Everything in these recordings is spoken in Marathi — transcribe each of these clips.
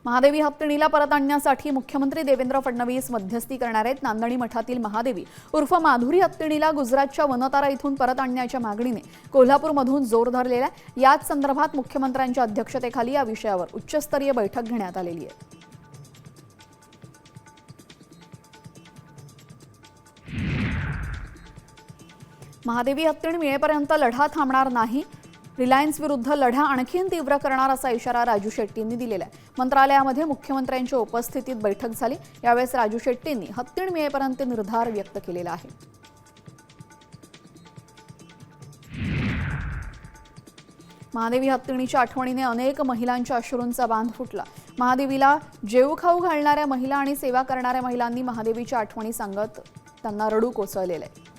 महादेवी हत्तीणीला परत आणण्यासाठी मुख्यमंत्री देवेंद्र फडणवीस मध्यस्थी करणार आहेत। नांदणी मठातील महादेवी उर्फ माधुरी हत्तीणीला गुजरातच्या वनतारा इथून परत आणण्याच्या मागणीने कोल्हापूरमधून जोर धरलेला आहे। याच संदर्भात मुख्यमंत्र्यांच्या अध्यक्षतेखाली या विषयावर उच्चस्तरीय बैठक घेण्यात आलेली आहे। महादेवी हत्तीण मिळेपर्यंत लढा थांबणार नाही। रिलायन्स विरुद्ध लढा आणखीन तीव्र करणार असा इशारा राजू शेट्टींनी दिलेला आहे। मंत्रालयामध्ये मुख्यमंत्र्यांच्या उपस्थितीत बैठक झाली। यावेळेस राजू शेट्टींनी हत्तीण मिळेपर्यंत निर्धार व्यक्त केलेला आहे। महादेवी हत्तीणीच्या आठवणीने अनेक महिलांच्या अश्रूंचा बांध फुटला। महादेवीला जेव खाऊ घालणाऱ्या महिला आणि सेवा करणाऱ्या महिलांनी महादेवीच्या आठवणी सांगत त्यांना रडू कोसळलेले आहे।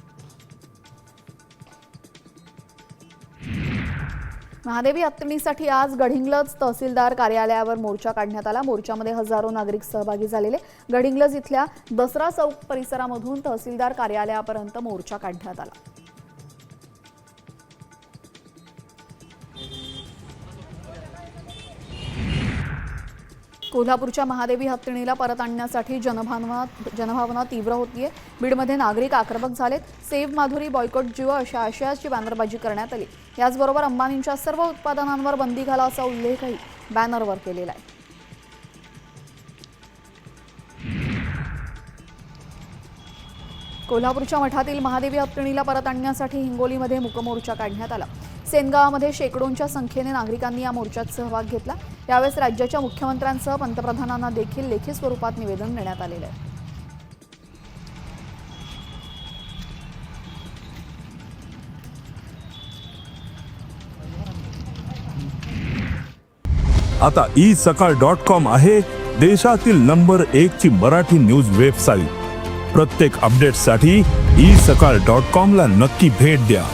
महादेवी हत्तीणीसाठी आज गडिंग्लज तहसीलदार कार्यालयावर मोर्चा काढण्यात आला। मोर्चामध्ये हजारो नागरिक सहभागी झालेले। गडिंग्लज इथल्या दसरा चौक परिसरामधून तहसीलदार कार्यालयापर्यंत मोर्चा काढण्यात आला। कोल्हापूरच्या महादेवी हत्तीणीला परत आणण्यासाठी जनभावना तीव्र होतीये। बीडमध्ये नागरिक आक्रमक झालेत। सेव्ह माधुरी बॉयकॉट जीव अशा आशयाची बॅनरबाजी करण्यात आली। याचबरोबर अंबानींच्या सर्व उत्पादनांवर बंदी घाला असा उल्लेखही बॅनरवर केलेला आहे। कोल्हापूरच्या मठातील महादेवी हत्तीणीला परत आणण्यासाठी हिंगोलीमध्ये मूकमोर्चा काढण्यात आला। सेनगावामध्ये शेकडोंच्या संख्येने नागरिकांनी या मोर्चात सहभाग घेतला। यावेळेस राज्याच्या मुख्यमंत्र्यांसह पंतप्रधानांना देखील लेखी स्वरूपात निवेदन देण्यात आलेले आहे। आता isakal.com आहे देशातील नंबर 1 ची मराठी न्यूज वेबसाईट। प्रत्येक अपडेटसाठी isakal.com ला नक्की भेट द्या।